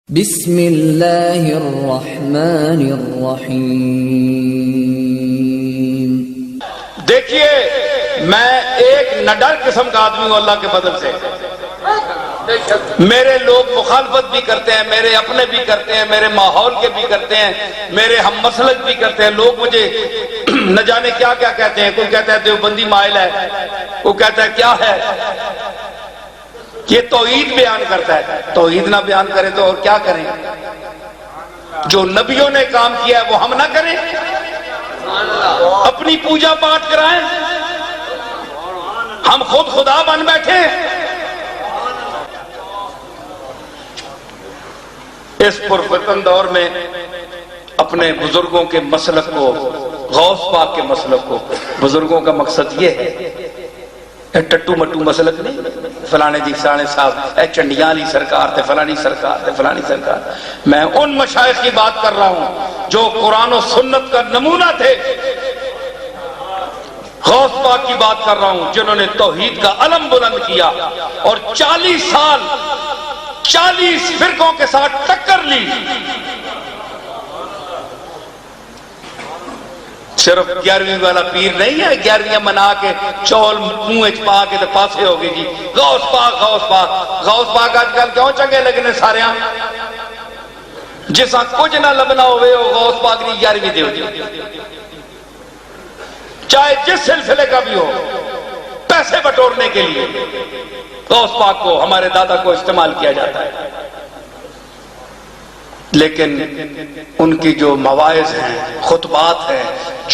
بسم اللہ الرحمن الرحیم۔ دیکھیے میں ایک نڈر قسم کا آدمی ہوں اللہ کے فضل سے۔ میرے لوگ مخالفت بھی کرتے ہیں، میرے اپنے بھی کرتے ہیں، میرے ماحول کے بھی کرتے ہیں، میرے ہم مسلک بھی کرتے ہیں۔ لوگ مجھے نہ جانے کیا کیا کہتے ہیں۔ کوئی کہتا ہے دیوبندی مائل ہے، کوئی کہتا ہے کیا ہے، یہ توحید بیان کرتا ہے۔ توحید نہ بیان کرے تو اور کیا کریں؟ جو نبیوں نے کام کیا ہے وہ ہم نہ کریں، اپنی پوجا پاٹ کرائیں، ہم خود خدا بن بیٹھے۔ اس پرفتن دور میں اپنے بزرگوں کے مسلک کو، غوث پاک کے مسلک کو، بزرگوں کا مقصد یہ ہے، ٹٹو مٹو مسلک نہیں، فلانے جی فلانے صاحب چنڈیاں علی سرکار تھے، فلانی سرکار تھے، فلانی سرکار۔ میں ان مشائخ کی بات کر رہا ہوں جو قرآن و سنت کا نمونہ تھے۔ غوث پاک کی بات کر رہا ہوں جنہوں نے توحید کا علم بلند کیا اور 40 سال 40 فرقوں کے ساتھ ٹکر لی۔ صرف 11ویں والا پیر نہیں ہے، 11ویں منا کے چول منہ پا کے تو پاسے ہوگی جی غوث پاک غوث پاک غوث پاک۔ آج کل کیوں چنگے لگنے سارے ہاں؟ جسا کچھ نہ لبنا ہوئے ہو غوث پاک نہیں 11ویں دے ہو جی، چاہے جس سلسلے کا بھی ہو، پیسے بٹورنے کے لیے غوث پاک کو، ہمارے دادا کو استعمال کیا جاتا ہے۔ لیکن ان کی جو مواعظ ہیں، خطبات ہیں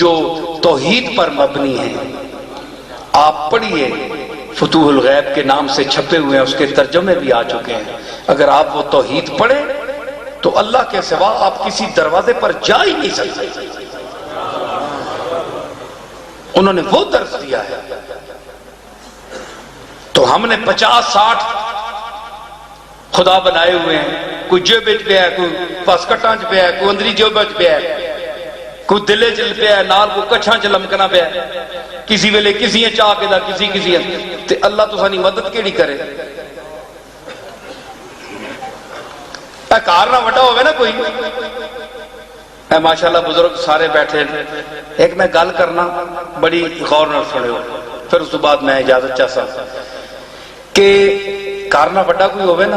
جو توحید پر مبنی ہیں، آپ پڑھیے، فتوح الغیب کے نام سے چھپے ہوئے ہیں، اس کے ترجمے بھی آ چکے ہیں۔ اگر آپ وہ توحید پڑھیں تو اللہ کے سوا آپ کسی دروازے پر جا ہی نہیں سکتے۔ انہوں نے وہ درس دیا ہے۔ تو ہم نے 50-60 خدا بنائے ہوئے ہیں، کوئی جیبچ پہ ہے، کوئی پاسکٹاں پہ ہے، کوئی اندری جیبچ پہ ہے، کوئی دلے چل پہ ہے، نال کوئی کچھاں چلمکنا پہ ہے، کسی ویلے کسی چاہ کے دا کسی تے اللہ تو سانی مدد کیڑی کرے؟ اے کار نہ وڈا ہوئے نا کوئی، اے ماشاءاللہ بزرگ سارے بیٹھے۔ ایک میں گل کرنا بڑی غور نہ سنے ہو، پھر اس بعد میں اجازت چاہتا کہ کار نہ وڈا کوئی ہوئے نا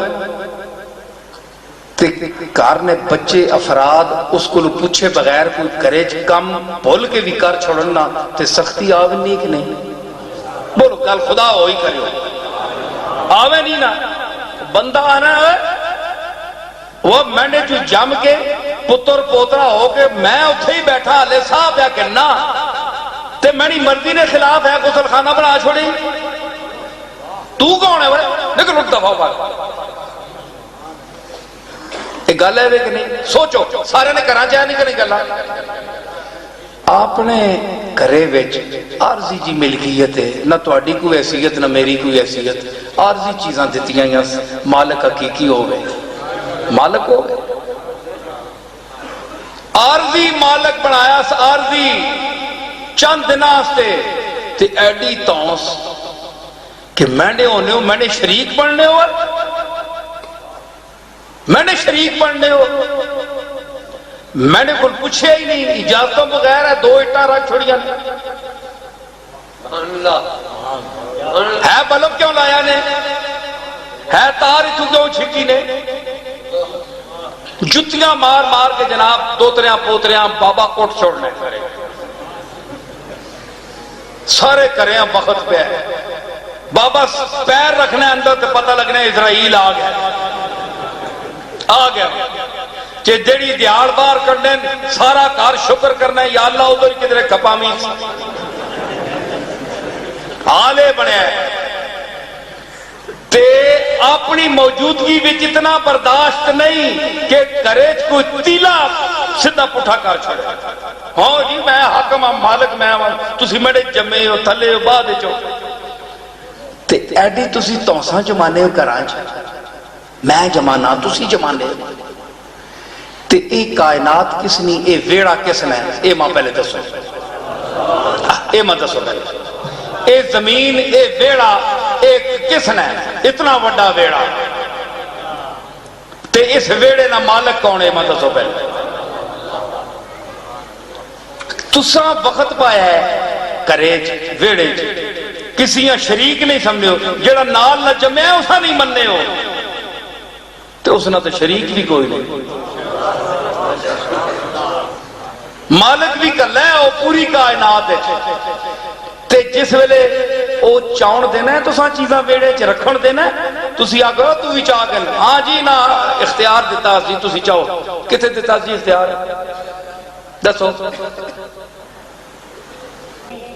تے کار نے بچے افراد اس کو پوچھے بغیر کوئی کرے کم بھول کے بھی کر چھوڑنا تے سختی آوے نہیں کہ نہیں؟ بولو کل خدا ہوئی کرے ہو آوے نہیں نا؟ بندہ آنا ہے وہ میں نے جو جم کے پتر پوترا ہو کے میں اتھے ہی بیٹھا لے صاحب یا کہنا تے میری مرضی نے خلاف ہے غسل خانہ بنا چھوڑی، تو کون ہے بڑے لیکن اٹھ دفعہ پاک ایک گل ہے کہ نہیں؟ سوچو سارے نے کرنا چاہیا نہیں کہ نہیں گلا؟ آپ نے کرے ویچ عارضی جی ملکیت ہے، نہ تواڈی کوئی حیثیت نہ میری کوئی حیثیت، عارضی چیزاں دیتیاں یا مالک حقیقی ہو گئے، مالک ہو گئے، عارضی مالک بنایا عارضی چند دناستے تے ایڈی تونس کہ میں نے ہونے ہو، میں نے شریک بننے ہو، میں نے شریک بننے ہو، میں نے کل پوچھے ہی نہیں، اجازتوں بغیر ہے 2 اٹھا رکھ چھوڑیا ہے بلب کیوں لایا نے، ہے تار اتھو کیوں چھکی نے، جتیاں مار مار کے جناب دوتریاں پوتریاں بابا کوٹ چھوڑنے سارے کریں وقت پہ ہے، بابا پیر رکھنے اندر تو پتہ لگنے اسرائیل آ گیا کہ جڑی دیار بار کرنے سارا کار شکر کرنا ہے، یا اللہ ادھر کدھر کپامی آلے بنے ہیں تے اپنی موجودگی بھی اتنا برداشت نہیں کہ کریج کوئی تیلا سدھا پٹھا کر چھوڑے، ہاں جی میں حاکم ہوں مالک میں ہوں، تسی میرے جمعے ہو تھلے ہو بعد چو تے ایڈی تسی توساں جمانے ہو کرانچ میں جمانا تسی جمانے تے ایک کائنات کس نہیں، اے ویڑا کس نے، اے ماں پہلے دسو، اے ماں دسو پہلے، اے زمین اے ویڑا اے کس نے اتنا وڈا ویڑا تے اس ویڑے نہ مالک کون ہے؟ میں دسو پہلے تساں وقت پایا ہے کرے ویڑے کسی شریک نہیں سمجھے ہو، جڑا نال نہ جمعے اسا نہیں مننے ہو تو اس نہ تو شریک بھی کوئی نہیں، مالک بھی کلا ہے وہ پوری کائنات ہے۔ تے جس ویلے او چاؤن دینا ہے تو ساں چیزاں ویڑے چ رکھن دینا ہے، تسی آگو تو بھی چاہ گئے ہاں جی نہ اختیار دیتا سی تسی چاہو، کتے دیتا سی اختیار دسو؟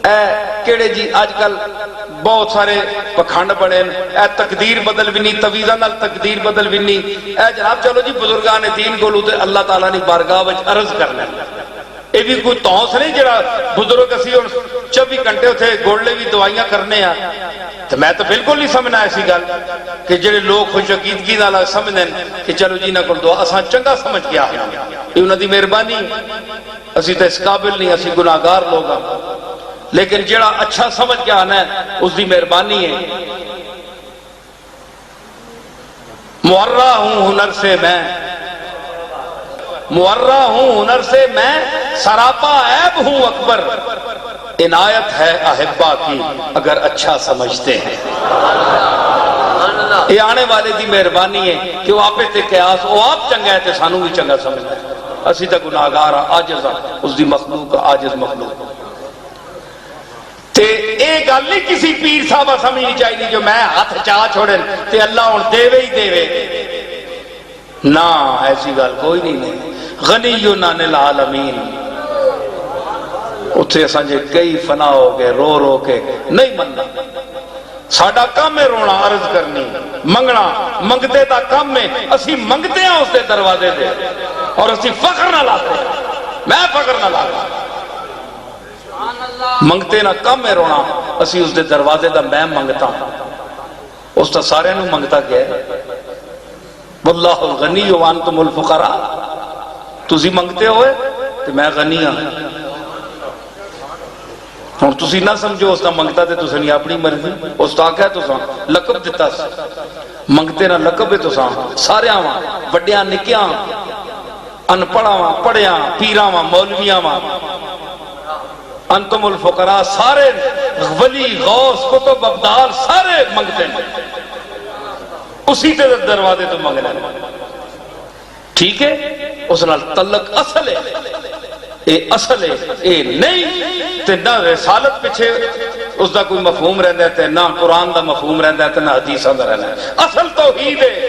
اے کیڑے جی آج کل بہت سارے پکھنڈ بڑے اے تقدیر بدل بھی نہیں، تویزہ نال تقدیر بدل بھی نہیں، اے جناب چلو جی بزرگان دین کو تے اللہ تعالیٰ نے بارگاہ وچ عرض کرنا یہ بھی کوئی تونس نہیں جڑا بزرگ اسی اور 24 گھنٹے اتنے گوڑلے بھی دوائیاں کرنے ہیں تو میں تو بالکل نہیں سمجھنا ایسی گل کہ جڑے لوگ خوش عقیدگی نال سمجھیں کہ چلو جی نہ کر دعا اساں چنگا سمجھ گیا یہ انہاں دی مہربانی، اسی تو اس قابل نہیں، اسی گناہگار لوگ ہیں، لیکن جڑا اچھا سمجھ کے آنا ہے اس دی مہربانی ہے۔ معرہ ہوں ہنر سے میں، معرہ ہوں ہنر سے میں، سراپا عیب ہوں اکبر، عنایت ہے احبا کی اگر اچھا سمجھتے ہیں۔ یہ آنے والے دی مہربانی ہے کہ وہ آپ تے قیاس وہ آپ چنگا ہے تے سانو بھی چنگا سمجھتا ہے، اسی تا گناہگار عاجز اس دی مخلوق عاجز مخلوق تے ایک گل نہیں کسی پیر صاحبہ سمجھنی چاہیے جو میں ہاتھ چاہ چھوڑیں تے اللہ ان دے ہی دے نہ، ایسی گل کوئی نہیں۔ غنی عن العالمین اتھے سانجے کئی فنا ہو گئے رو رو کے نہیں مننا، ساڑا کام ہے رونا عرض کرنی منگنا، منگتے تا کام ہے اسی منگتے ہیں اس دے دروازے دے اور اسی فخر نہ لاتے میں فخر نہ لاتا منگتے نہ کم ہے رونا اسی اس دے دروازے دا میں منگتا اس تا سارے نو منگتا کیا ہے واللہ الغنی وانتم الفقراء، تسی منگتے ہوئے تو میں غنی ہاں اور تسی نہ سمجھو اس تا منگتا تے تسی نہیں اپنی مرضی اس تا کہہ تو ساں لقب دیتا سی منگتے نہ لقب ہے تو ساں سارے آواں وڈیاں نکیاں ان پڑھاواں پڑھیاں پیراواں مولویاواں انتم الفقراء سارے ولی غوث کتب ابدال سارے منگتے ہیں اسی تے دروازے تو منگنا ٹھیک ہے اس نال تعلق اصل ہے اے اصل ہے اے نہیں تے نہ رسالت پیچھے اس دا کوئی مفہوم رہندا ہے تے نہ قرآن دا مفہوم رہندا ہے تے نہ حدیثاں دا رہندا ہے اصل توحید ہے